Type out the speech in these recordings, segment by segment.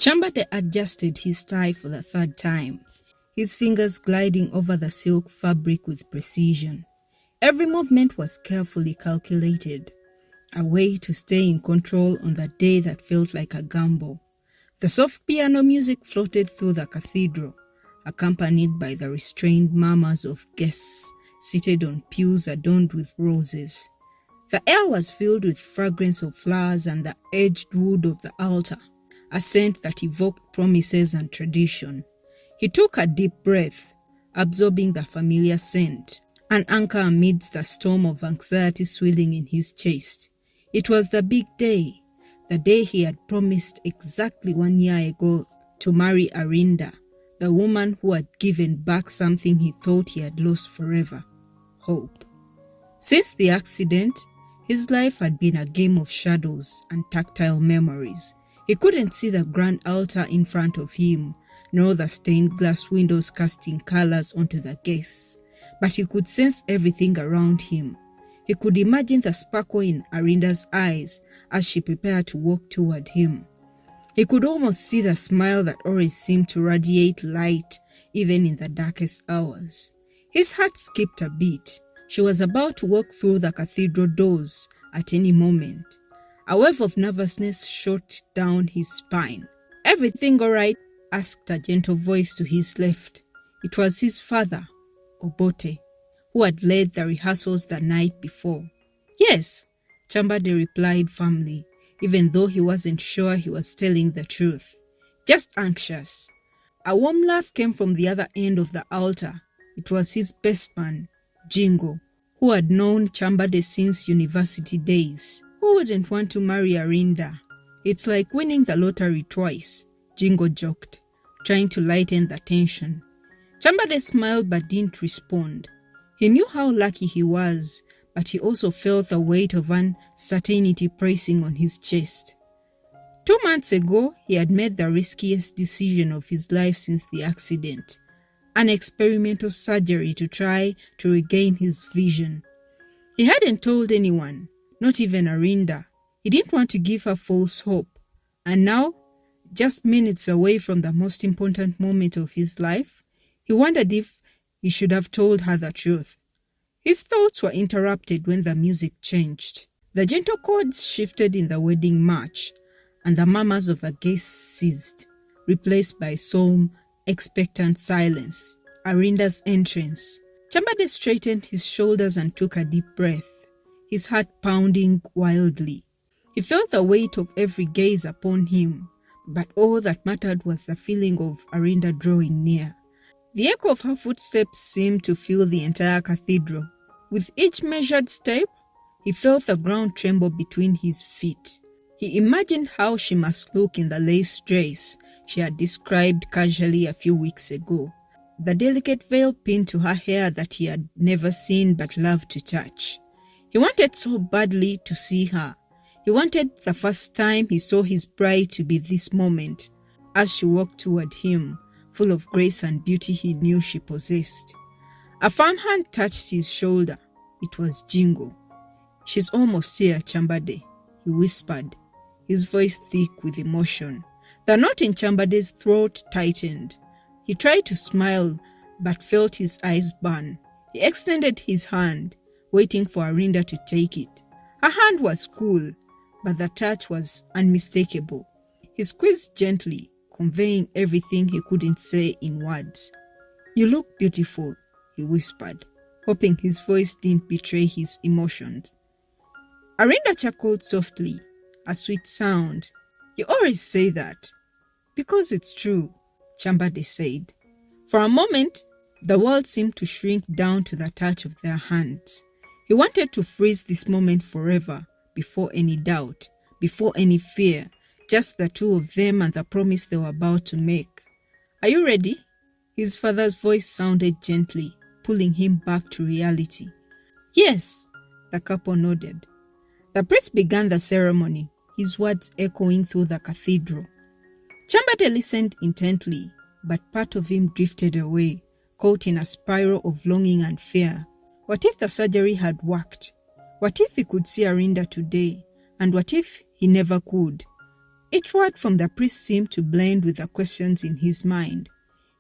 Chambade adjusted his tie for the third time, his fingers gliding over the silk fabric with precision. Every movement was carefully calculated, a way to stay in control on the day that felt like a gamble. The soft piano music floated through the cathedral, accompanied by the restrained murmurs of guests seated on pews adorned with roses. The air was filled with fragrance of flowers and the edged wood of the altar, a scent that evoked promises and tradition. He took a deep breath, absorbing the familiar scent, an anchor amidst the storm of anxiety swirling in his chest. It was the big day, the day he had promised exactly 1 year ago to marry Arinda, the woman who had given back something he thought he had lost forever: hope. Since the accident, his life had been a game of shadows and tactile memories. He couldn't see the grand altar in front of him, nor the stained glass windows casting colors onto the guests, but he could sense everything around him. He could imagine the sparkle in Arinda's eyes as she prepared to walk toward him. He could almost see the smile that always seemed to radiate light even in the darkest hours. His heart skipped a beat. She was about to walk through the cathedral doors at any moment. A wave of nervousness shot down his spine. "Everything all right?" asked a gentle voice to his left. It was his father, Obote, who had led the rehearsals the night before. "Yes," Chambade replied firmly, even though he wasn't sure he was telling the truth. "Just anxious." A warm laugh came from the other end of the altar. It was his best man, Jingo, who had known Chambade since university days. Who wouldn't want to marry Arinda? It's like winning the lottery twice, Jingo joked, trying to lighten the tension. Chambade smiled but didn't respond. He knew how lucky he was, but he also felt the weight of uncertainty pressing on his chest. 2 months ago, he had made the riskiest decision of his life since the accident, an experimental surgery to try to regain his vision. He hadn't told anyone, not even Arinda. He didn't want to give her false hope. And now, just minutes away from the most important moment of his life, he wondered if he should have told her the truth. His thoughts were interrupted when the music changed. The gentle chords shifted in the wedding march, and the murmurs of the guests ceased, replaced by solemn, expectant silence. Arinda's entrance. Chambade straightened his shoulders and took a deep breath, his heart pounding wildly. He felt the weight of every gaze upon him, but all that mattered was the feeling of Arinda drawing near. The echo of her footsteps seemed to fill the entire cathedral. With each measured step, he felt the ground tremble between his feet. He imagined how she must look in the lace dress she had described casually a few weeks ago, the delicate veil pinned to her hair that he had never seen but loved to touch. He wanted so badly to see her. He wanted the first time he saw his bride to be this moment, as she walked toward him, full of grace and beauty he knew she possessed. A firm hand touched his shoulder. It was Jingo. "She's almost here, Chambade," he whispered, his voice thick with emotion. The knot in Chambade's throat tightened. He tried to smile, but felt his eyes burn. He extended his hand, waiting for Arinda to take it. Her hand was cool, but the touch was unmistakable. He squeezed gently, conveying everything he couldn't say in words. "You look beautiful," he whispered, hoping his voice didn't betray his emotions. Arinda chuckled softly, a sweet sound. "You always say that." "Because it's true," Chambade said. For a moment, the world seemed to shrink down to the touch of their hands. He wanted to freeze this moment forever, before any doubt, before any fear, just the two of them and the promise they were about to make. "Are you ready?" His father's voice sounded gently, pulling him back to reality. "Yes," the couple nodded. The priest began the ceremony, his words echoing through the cathedral. Chambade listened intently, but part of him drifted away, caught in a spiral of longing and fear. What if the surgery had worked? What if he could see Arinda today? And what if he never could? Each word from the priest seemed to blend with the questions in his mind.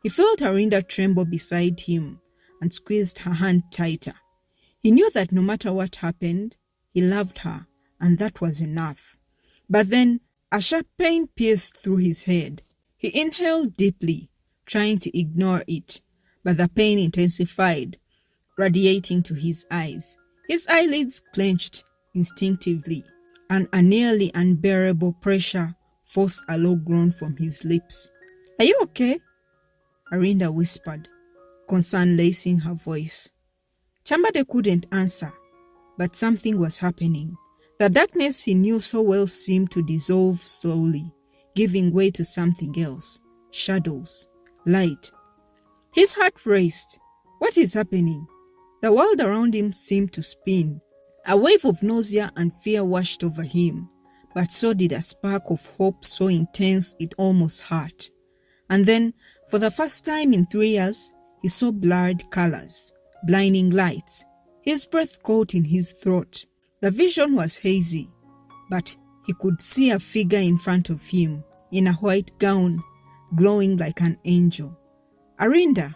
He felt Arinda tremble beside him and squeezed her hand tighter. He knew that no matter what happened, he loved her, and that was enough. But then a sharp pain pierced through his head. He inhaled deeply, trying to ignore it, but the pain intensified, radiating to his eyes. His eyelids clenched instinctively, and a nearly unbearable pressure forced a low groan from his lips. "Are you okay?" Arinda whispered, concern lacing her voice. Chambade couldn't answer, but something was happening. The darkness he knew so well seemed to dissolve slowly, giving way to something else. Shadows, light. His heart raced. What is happening? The world around him seemed to spin. A wave of nausea and fear washed over him, but so did a spark of hope so intense it almost hurt. And then, for the first time in 3 years, he saw blurred colors, blinding lights. His breath caught in his throat. The vision was hazy, but he could see a figure in front of him, in a white gown, glowing like an angel. "Arinda,"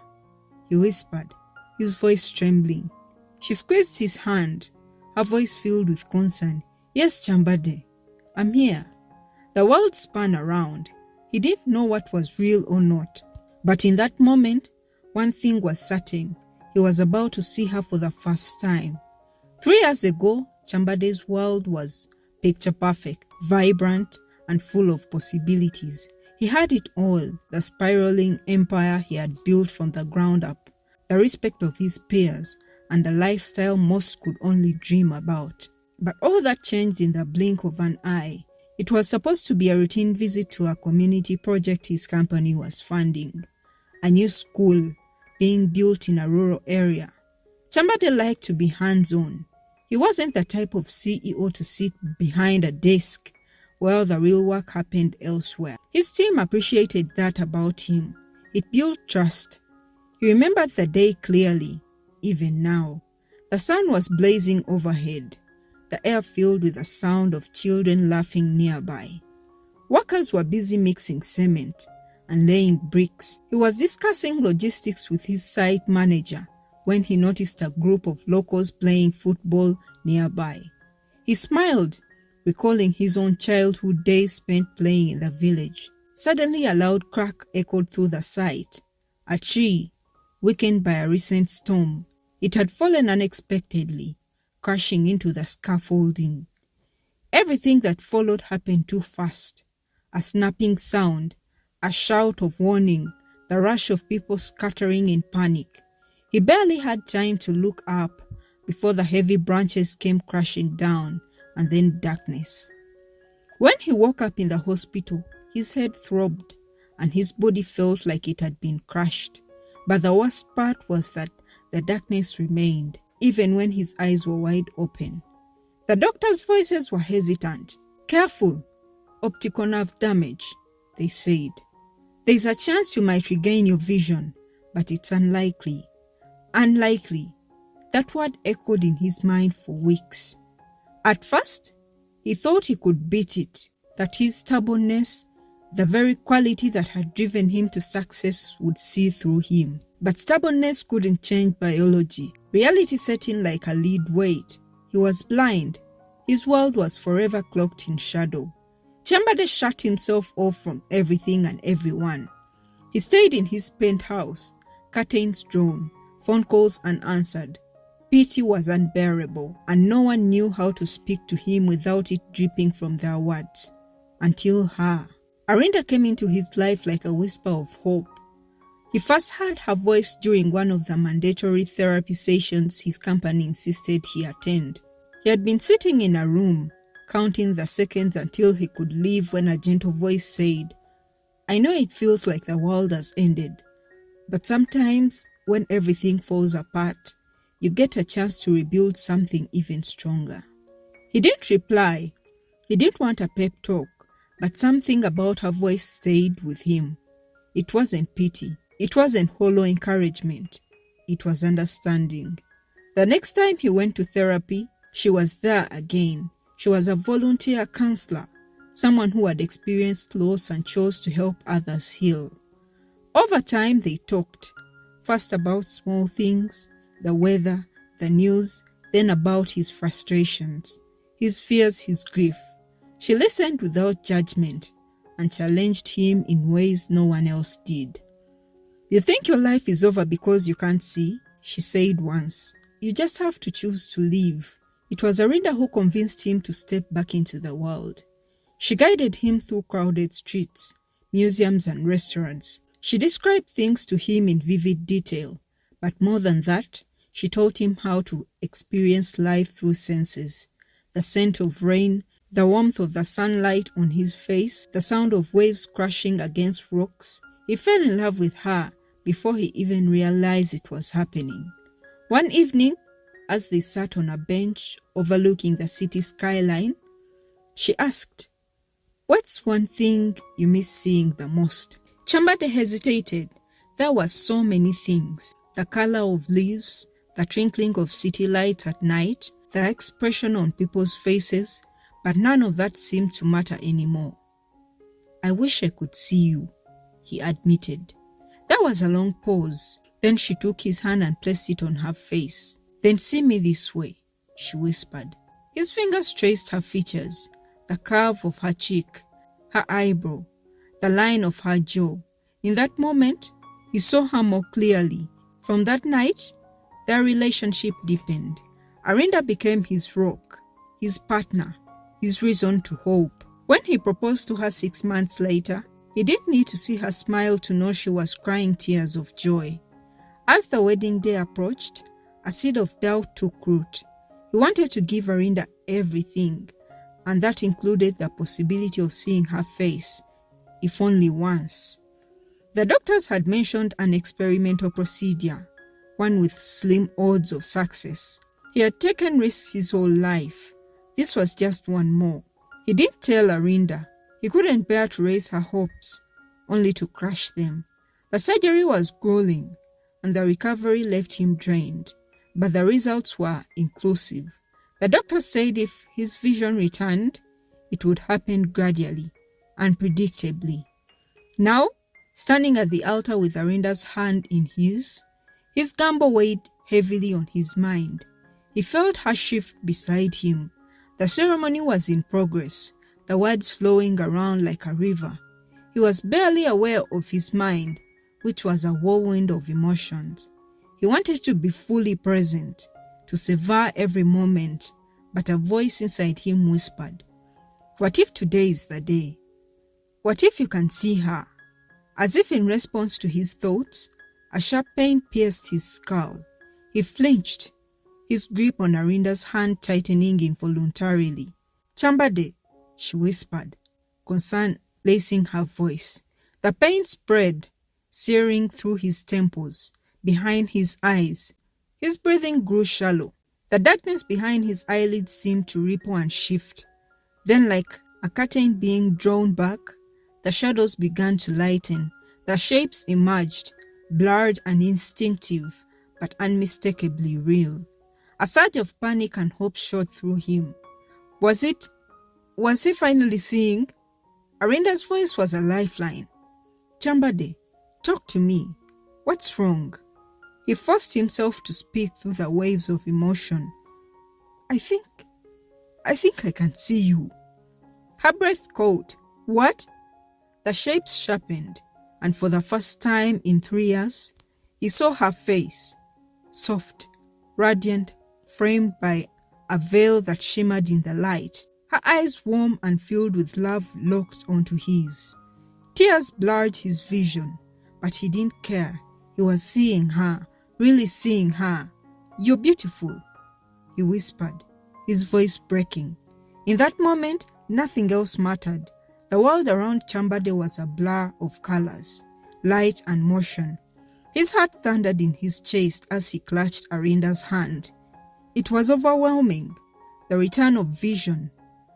he whispered, his voice trembling. She squeezed his hand, her voice filled with concern. "Yes, Chambade, I'm here." The world spun around. He didn't know what was real or not. But in that moment, one thing was certain. He was about to see her for the first time. 3 years ago, Chambade's world was picture perfect, vibrant, and full of possibilities. He had it all, the spiraling empire he had built from the ground up, the respect of his peers, and the lifestyle most could only dream about. But all that changed in the blink of an eye. It was supposed to be a routine visit to a community project his company was funding. A new school being built in a rural area. Chambade liked to be hands-on. He wasn't the type of CEO to sit behind a desk while the real work happened elsewhere. His team appreciated that about him. It built trust. He remembered the day clearly, even now. The sun was blazing overhead, the air filled with the sound of children laughing nearby. Workers were busy mixing cement and laying bricks. He was discussing logistics with his site manager when he noticed a group of locals playing football nearby. He smiled, recalling his own childhood days spent playing in the village. Suddenly a loud crack echoed through the site. A tree, weakened by a recent storm. It had fallen unexpectedly, crashing into the scaffolding. Everything that followed happened too fast. A snapping sound, a shout of warning, the rush of people scattering in panic. He barely had time to look up before the heavy branches came crashing down, and then darkness. When he woke up in the hospital, his head throbbed and his body felt like it had been crushed. But the worst part was that the darkness remained, even when his eyes were wide open. The doctors' voices were hesitant. "Careful, optical nerve damage," they said. "There's a chance you might regain your vision, but it's unlikely." Unlikely. That word echoed in his mind for weeks. At first, he thought he could beat it, that his stubbornness, the very quality that had driven him to success, would see through him. But stubbornness couldn't change biology. Reality set in like a lead weight. He was blind. His world was forever cloaked in shadow. Chambade shut himself off from everything and everyone. He stayed in his penthouse, curtains drawn, phone calls unanswered. Pity was unbearable, and no one knew how to speak to him without it dripping from their words. Until her. Arinda came into his life like a whisper of hope. He first heard her voice during one of the mandatory therapy sessions his company insisted he attend. He had been sitting in a room, counting the seconds until he could leave when a gentle voice said, "I know it feels like the world has ended, but sometimes when everything falls apart, you get a chance to rebuild something even stronger." He didn't reply. He didn't want a pep talk, but something about her voice stayed with him. It wasn't pity. It wasn't hollow encouragement. It was understanding. The next time he went to therapy, she was there again. She was a volunteer counselor, someone who had experienced loss and chose to help others heal. Over time, they talked, first about small things, the weather, the news, then about his frustrations, his fears, his grief. She listened without judgment and challenged him in ways no one else did. "You think your life is over because you can't see?" she said once. "You just have to choose to live." It was Arinda who convinced him to step back into the world. She guided him through crowded streets, museums, and restaurants. She described things to him in vivid detail, but more than that, she taught him how to experience life through senses: the scent of rain, the warmth of the sunlight on his face, the sound of waves crashing against rocks. He fell in love with her before he even realized it was happening. One evening, as they sat on a bench overlooking the city skyline, she asked, "What's one thing you miss seeing the most?" Chambade hesitated. There were so many things: the color of leaves, the twinkling of city lights at night, the expression on people's faces, but none of that seemed to matter anymore. "I wish I could see you," he admitted. There was a long pause. Then she took his hand and placed it on her face. "Then see me this way," she whispered. His fingers traced her features, the curve of her cheek, her eyebrow, the line of her jaw. In that moment, he saw her more clearly. From that night, their relationship deepened. Arinda became his rock, his partner, his reason to hope. When he proposed to her 6 months later, he didn't need to see her smile to know she was crying tears of joy. As the wedding day approached, a seed of doubt took root. He wanted to give Arinda everything, and that included the possibility of seeing her face, if only once. The doctors had mentioned an experimental procedure, one with slim odds of success. He had taken risks his whole life. This was just one more. He didn't tell Arinda. He couldn't bear to raise her hopes, only to crush them. The surgery was grueling, and the recovery left him drained, but the results were inclusive. The doctor said if his vision returned, it would happen gradually, unpredictably. Now, standing at the altar with Arinda's hand in his gamble weighed heavily on his mind. He felt her shift beside him. The ceremony was in progress, the words flowing around like a river. He was barely aware of his mind, which was a whirlwind of emotions. He wanted to be fully present, to savor every moment, but a voice inside him whispered, "What if today is the day? What if you can see her?" As if in response to his thoughts, a sharp pain pierced his skull. He flinched, his grip on Arinda's hand tightening involuntarily. "Chambade," she whispered, concern lacing her voice. The pain spread, searing through his temples, behind his eyes. His breathing grew shallow. The darkness behind his eyelids seemed to ripple and shift. Then, like a curtain being drawn back, the shadows began to lighten. The shapes emerged, blurred and instinctive, but unmistakably real. A surge of panic and hope shot through him. Was he finally seeing? Arinda's voice was a lifeline. "Chambade, talk to me. What's wrong?" He forced himself to speak through the waves of emotion. I think I can see you." Her breath caught. "What?" The shapes sharpened, and for the first time in 3 years, he saw her face, soft, radiant, framed by a veil that shimmered in the light. Her eyes, warm and filled with love, locked onto his. Tears blurred his vision, but he didn't care. He was seeing her, really seeing her. "You're beautiful," he whispered, his voice breaking. In that moment, nothing else mattered. The world around Chambade was a blur of colors, light and motion. His heart thundered in his chest as he clutched Arinda's hand. It was overwhelming, the return of vision,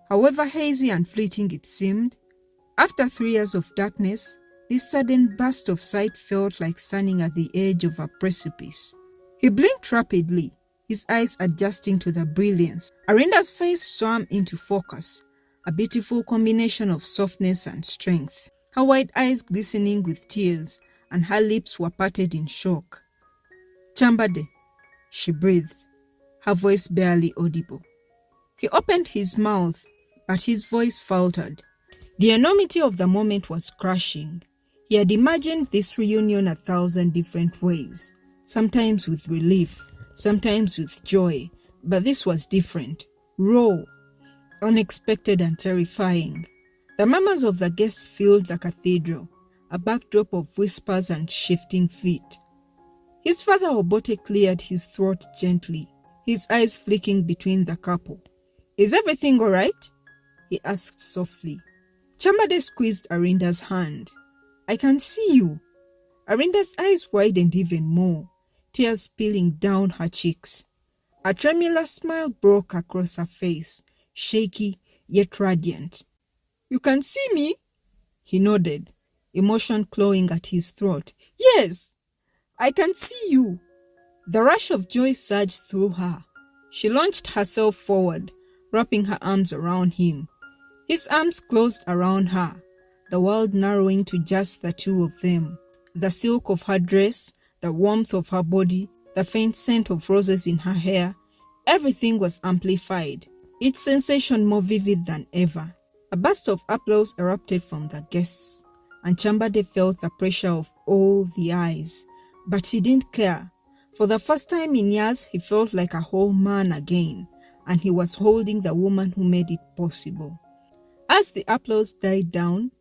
however hazy and fleeting it seemed. After 3 years of darkness, this sudden burst of sight felt like standing at the edge of a precipice. He blinked rapidly, his eyes adjusting to the brilliance. Arinda's face swam into focus, a beautiful combination of softness and strength. Her wide eyes glistening with tears, and her lips were parted in shock. "Chambade," she breathed, her voice barely audible. He opened his mouth, but his voice faltered. The enormity of the moment was crushing. He had imagined this reunion 1,000 different ways, sometimes with relief, sometimes with joy, but this was different, raw, unexpected and terrifying. The murmurs of the guests filled the cathedral, a backdrop of whispers and shifting feet. His father Obote cleared his throat gently, his eyes flicking between the couple. "Is everything all right?" he asked softly. Chambade squeezed Arinda's hand. "I can see you." Arinda's eyes widened even more, tears spilling down her cheeks. A tremulous smile broke across her face, shaky yet radiant. "You can see me?" He nodded, emotion clawing at his throat. "Yes, I can see you." The rush of joy surged through her. She launched herself forward, wrapping her arms around him. His arms closed around her, the world narrowing to just the two of them. The silk of her dress, the warmth of her body, the faint scent of roses in her hair, everything was amplified, each sensation more vivid than ever. A burst of applause erupted from the guests, and Chambade felt the pressure of all the eyes. But he didn't care. For the first time in years, he felt like a whole man again, and he was holding the woman who made it possible. As the applause died down,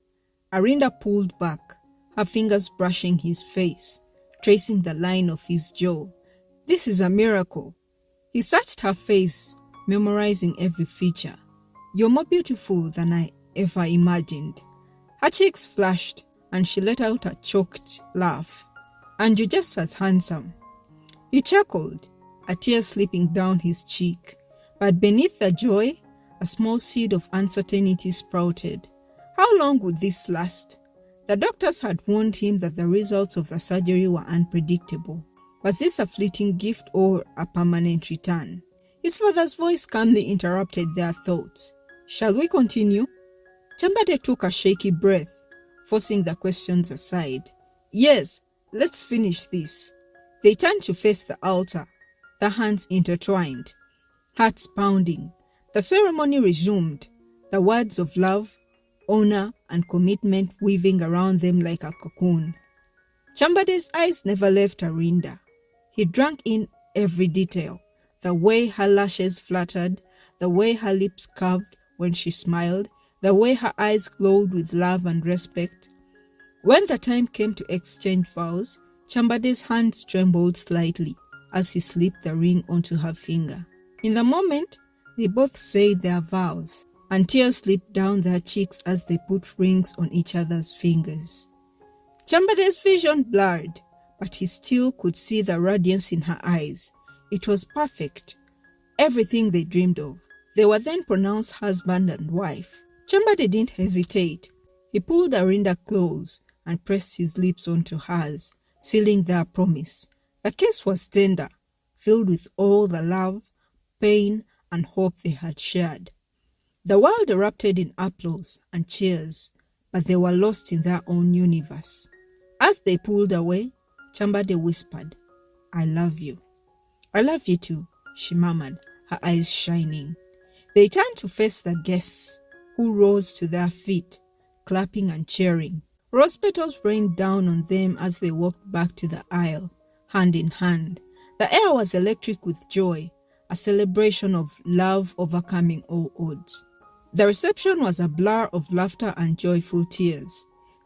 Arinda pulled back, her fingers brushing his face, tracing the line of his jaw. "This is a miracle." He searched her face, memorizing every feature. "You're more beautiful than I ever imagined." Her cheeks flashed, and she let out a choked laugh. "And you're just as handsome." He chuckled, a tear slipping down his cheek. But beneath the joy, a small seed of uncertainty sprouted. How long would this last? The doctors had warned him that the results of the surgery were unpredictable. Was this a fleeting gift or a permanent return? His father's voice calmly interrupted their thoughts. "Shall we continue?" Chambade took a shaky breath, forcing the questions aside. "Yes, let's finish this." They turned to face the altar, their hands intertwined, hearts pounding. The ceremony resumed, the words of love, honor, and commitment weaving around them like a cocoon. Chambade's eyes never left Arinda. He drank in every detail, the way her lashes fluttered, the way her lips curved when she smiled, the way her eyes glowed with love and respect. When the time came to exchange vows, Chambade's hands trembled slightly as he slipped the ring onto her finger. In the moment, they both said their vows, and tears slipped down their cheeks as they put rings on each other's fingers. Chambade's vision blurred, but he still could see the radiance in her eyes. It was perfect, everything they dreamed of. They were then pronounced husband and wife. Chambade didn't hesitate. He pulled Arinda close and pressed his lips onto hers, sealing their promise. The kiss was tender, filled with all the love, pain, and hope they had shared. The world erupted in applause and cheers, but they were lost in their own universe. As they pulled away, Chambade whispered, "I love you." "I love you too," she murmured, her eyes shining. They turned to face the guests, who rose to their feet, clapping and cheering. Rose petals rained down on them as they walked back to the aisle, hand in hand. The air was electric with joy, a celebration of love overcoming all odds. The reception was a blur of laughter and joyful tears.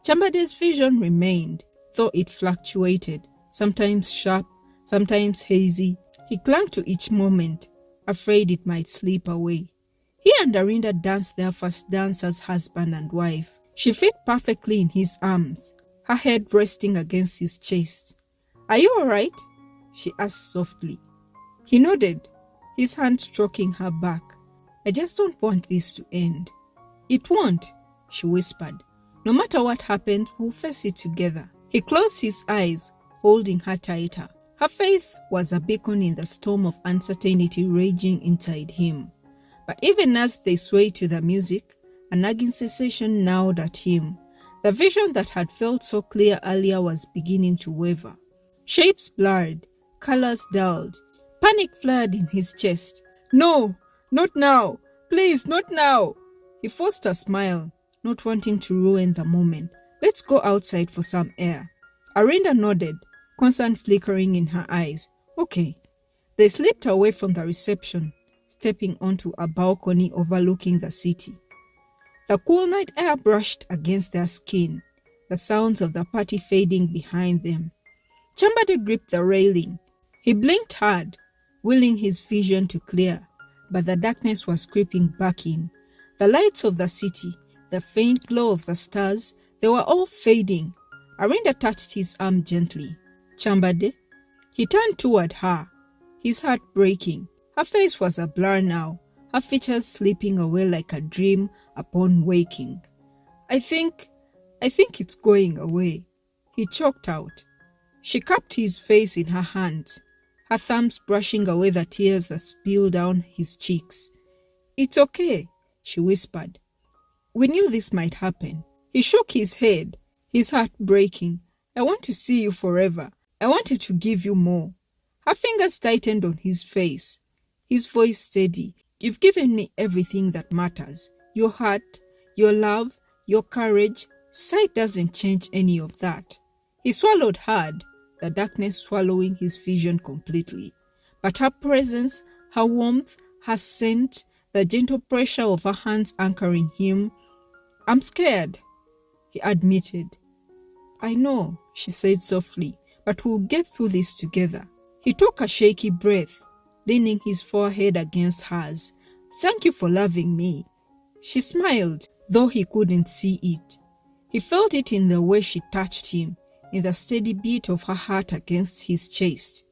Chambade's vision remained, though it fluctuated, sometimes sharp, sometimes hazy. He clung to each moment, afraid it might slip away. He and Arinda danced their first dance as husband and wife. She fit perfectly in his arms, her head resting against his chest. "Are you all right?" she asked softly. He nodded, his hand stroking her back. "I just don't want this to end." "It won't," she whispered. "No matter what happens, we'll face it together." He closed his eyes, holding her tighter. Her faith was a beacon in the storm of uncertainty raging inside him. But even as they swayed to the music, A nagging sensation gnawed at him. The vision that had felt so clear earlier was beginning to waver. Shapes blurred, colors dulled. Panic flared in his chest. "No, not now! Please, not now!" He forced a smile, not wanting to ruin the moment. "Let's go outside for some air." Arinda nodded, concern flickering in her eyes. "Okay." They slipped away from the reception, stepping onto a balcony overlooking the city. The cool night air brushed against their skin, the sounds of the party fading behind them. Chambade gripped the railing. He blinked hard, willing his vision to clear, but the darkness was creeping back in. The lights of the city, the faint glow of the stars, they were all fading. Arinda touched his arm gently. "Chambade?" He turned toward her, his heart breaking. Her face was a blur now, her features slipping away like a dream upon waking. I think it's going away," he choked out. She cupped his face in her hands, her thumbs brushing away the tears that spilled down his cheeks. "It's okay," she whispered. "We knew this might happen." He shook his head, his heart breaking. "I want to see you forever. I wanted to give you more." Her fingers tightened on his face, his voice steady. "You've given me everything that matters. Your heart, your love, your courage. Sight doesn't change any of that." He swallowed hard, the darkness swallowing his vision completely. But her presence, her warmth, her scent, the gentle pressure of her hands anchoring him. "I'm scared," he admitted. "I know," she said softly, "but we'll get through this together." He took a shaky breath, leaning his forehead against hers. "Thank you for loving me." She smiled, though he couldn't see it. He felt it in the way she touched him, in the steady beat of her heart against his chest.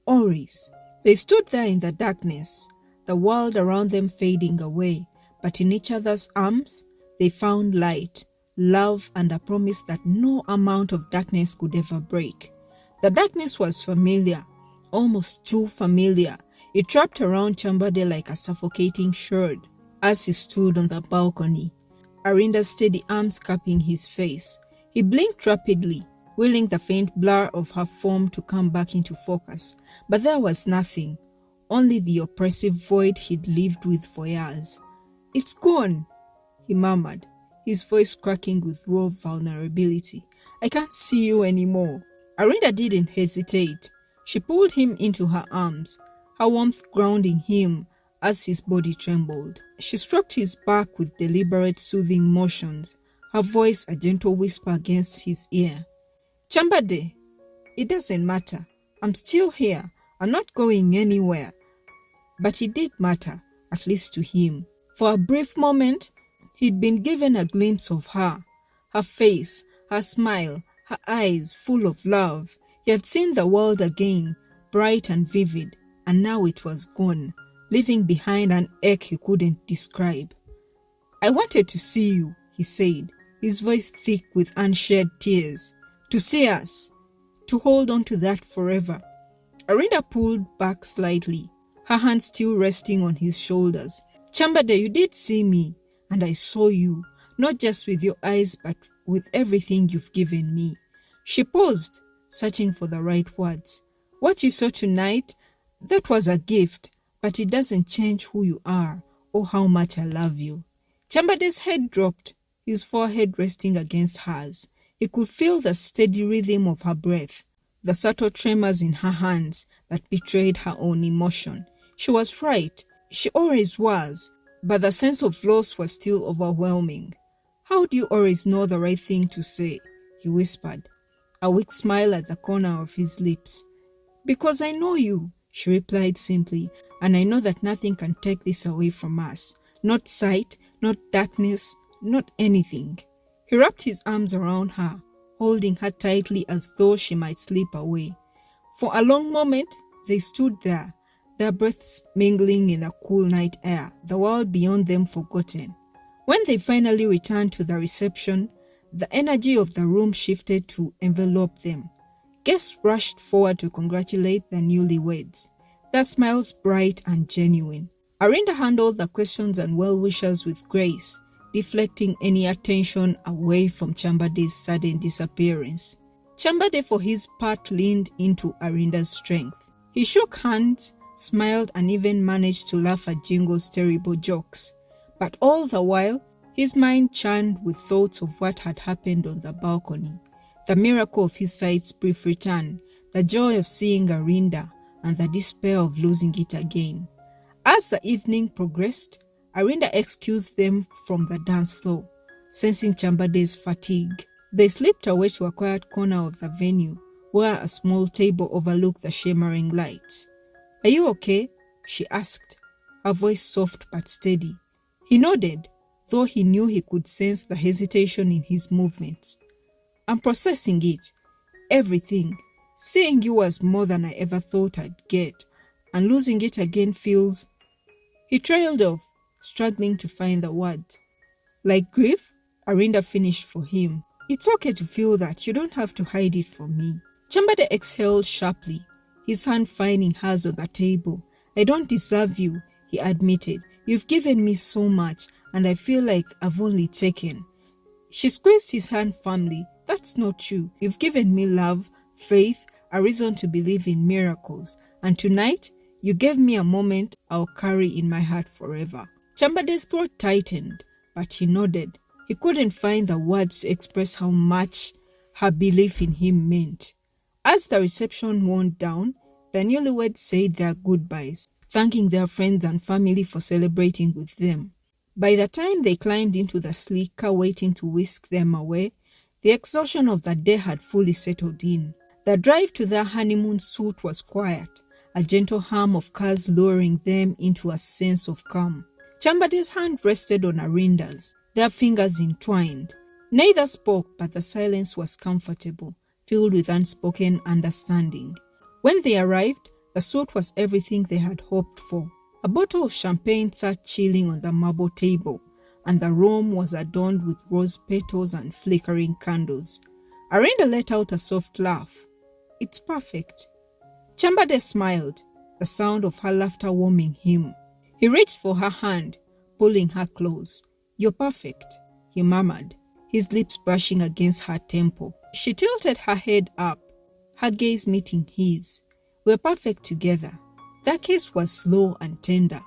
Oris. They stood there in the darkness, the world around them fading away, but in each other's arms, they found light, love, and a promise that no amount of darkness could ever break. The darkness was familiar, almost too familiar. It wrapped around Chambade like a suffocating shroud as he stood on the balcony, Arinda's steady arms cupping his face. He blinked rapidly, willing the faint blur of her form to come back into focus. But there was nothing, only the oppressive void he'd lived with for years. "It's gone," he murmured, his voice cracking with raw vulnerability. "I can't see you anymore." Arinda didn't hesitate. She pulled him into her arms, her warmth grounding him as his body trembled. She stroked his back with deliberate soothing motions, her voice a gentle whisper against his ear. "Chambade, it doesn't matter. I'm still here. I'm not going anywhere." But it did matter, at least to him. For a brief moment, he'd been given a glimpse of her face, her smile, her eyes full of love. He had seen the world again, bright and vivid, and now it was gone, leaving behind an ache he couldn't describe. "I wanted to see you," he said, his voice thick with unshed tears. "To see us, to hold on to that forever." Arinda pulled back slightly, her hand still resting on his shoulders. "Chambade, you did see me, and I saw you, not just with your eyes, but with everything you've given me." She paused, searching for the right words. "What you saw tonight, that was a gift, but it doesn't change who you are or how much I love you." Chambade's head dropped, his forehead resting against hers. He could feel the steady rhythm of her breath, the subtle tremors in her hands that betrayed her own emotion. She was right, she always was, but the sense of loss was still overwhelming. "How do you always know the right thing to say?" he whispered, a weak smile at the corner of his lips. "Because I know you," she replied simply, "and I know that nothing can take this away from us. Not sight, not darkness, not anything." He wrapped his arms around her, holding her tightly as though she might slip away. For a long moment, they stood there, their breaths mingling in the cool night air, the world beyond them forgotten. When they finally returned to the reception, the energy of the room shifted to envelop them. Guests rushed forward to congratulate the newlyweds, their smiles bright and genuine. Arinda handled the questions and well-wishers with grace, deflecting any attention away from Chambade's sudden disappearance. Chambade for his part leaned into Arinda's strength. He shook hands, smiled, and even managed to laugh at Jingo's terrible jokes. But all the while, his mind churned with thoughts of what had happened on the balcony, the miracle of his sight's brief return, the joy of seeing Arinda, and the despair of losing it again. As the evening progressed, Arinda excused them from the dance floor, sensing Chambade's fatigue. They slipped away to a quiet corner of the venue, where a small table overlooked the shimmering lights. "Are you okay?" she asked, her voice soft but steady. He nodded, though he knew he could sense the hesitation in his movements. "I'm processing it. Everything. Seeing you was more than I ever thought I'd get, and losing it again feels..." He trailed off, struggling to find the words. "Like grief?" Arinda finished for him. "It's okay to feel that. You don't have to hide it from me." Chambade exhaled sharply, his hand finding hers on the table. "I don't deserve you," he admitted. "You've given me so much, and I feel like I've only taken." She squeezed his hand firmly. "That's not true. You've given me love, faith, a reason to believe in miracles. And tonight, you gave me a moment I'll carry in my heart forever." Chambade's throat tightened, but he nodded. He couldn't find the words to express how much her belief in him meant. As the reception wound down, the newlyweds said their goodbyes, thanking their friends and family for celebrating with them. By the time they climbed into the sleek car waiting to whisk them away, the exhaustion of the day had fully settled in. The drive to their honeymoon suite was quiet, a gentle hum of cars luring them into a sense of calm. Chambade's hand rested on Arinda's, their fingers entwined. Neither spoke, but the silence was comfortable, filled with unspoken understanding. When they arrived, the suite was everything they had hoped for. A bottle of champagne sat chilling on the marble table, and the room was adorned with rose petals and flickering candles. Arinda let out a soft laugh. "It's perfect." Chambade smiled, the sound of her laughter warming him. He reached for her hand, pulling her close. "You're perfect," he murmured, his lips brushing against her temple. She tilted her head up, her gaze meeting his. "We're perfect together." That kiss was slow and tender,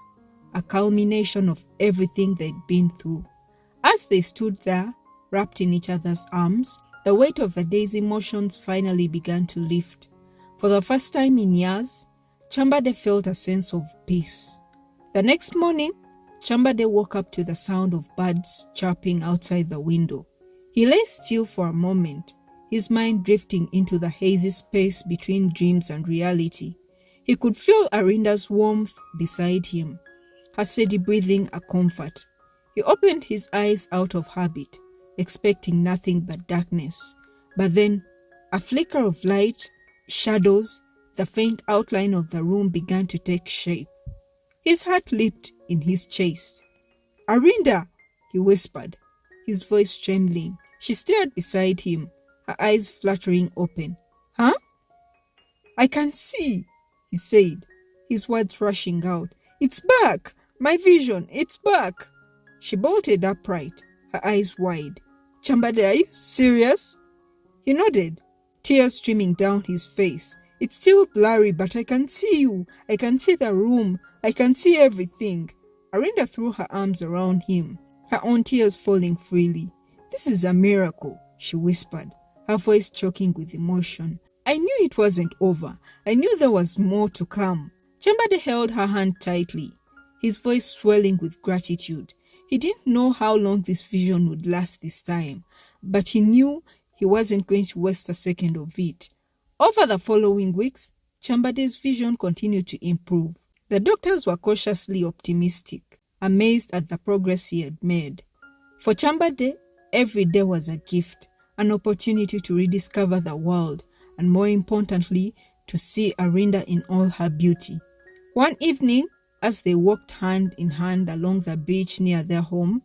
a culmination of everything they'd been through. As they stood there, wrapped in each other's arms, the weight of the day's emotions finally began to lift. For the first time in years, Chambade felt a sense of peace. The next morning, Chambade woke up to the sound of birds chirping outside the window. He lay still for a moment, his mind drifting into the hazy space between dreams and reality. He could feel Arinda's warmth beside him, her steady breathing a comfort. He opened his eyes out of habit, expecting nothing but darkness. But then, a flicker of light, shadows, the faint outline of the room began to take shape. His heart leaped in his chest. "Arinda!" he whispered, his voice trembling. She stared beside him, her eyes fluttering open. "Huh?" "I can see," he said, his words rushing out. "It's back! My vision, it's back!" She bolted upright, her eyes wide. "Chambade, are you serious?" He nodded, tears streaming down his face. "It's still blurry, but I can see you. I can see the room. I can see everything." Arinda threw her arms around him, her own tears falling freely. "This is a miracle," she whispered, her voice choking with emotion. "I knew it wasn't over. I knew there was more to come." Chambade held her hand tightly, his voice swelling with gratitude. He didn't know how long this vision would last this time, but he knew he wasn't going to waste a second of it. Over the following weeks, Chambade's vision continued to improve. The doctors were cautiously optimistic, amazed at the progress he had made. For Chambade, every day was a gift, an opportunity to rediscover the world, and more importantly, to see Arinda in all her beauty. One evening, as they walked hand in hand along the beach near their home,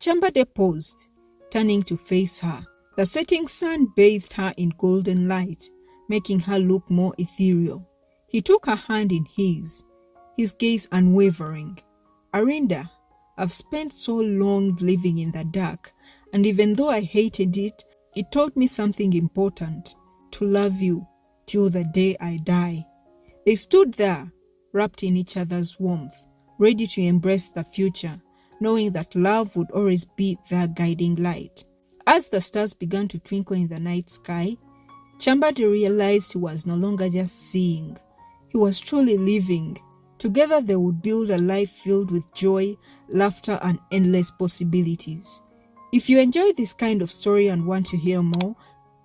Chambade paused, turning to face her. The setting sun bathed her in golden light, making her look more ethereal. He took her hand in his gaze unwavering. "Arinda, I've spent so long living in the dark, and even though I hated it, it taught me something important: to love you till the day I die." They stood there, wrapped in each other's warmth, ready to embrace the future, knowing that love would always be their guiding light. As the stars began to twinkle in the night sky, Chambadi realized he was no longer just seeing. He was truly living. Together they would build a life filled with joy, laughter, and endless possibilities. If you enjoy this kind of story and want to hear more,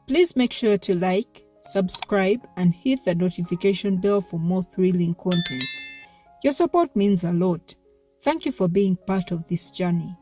please make sure to like, subscribe, and hit the notification bell for more thrilling content. Your support means a lot. Thank you for being part of this journey.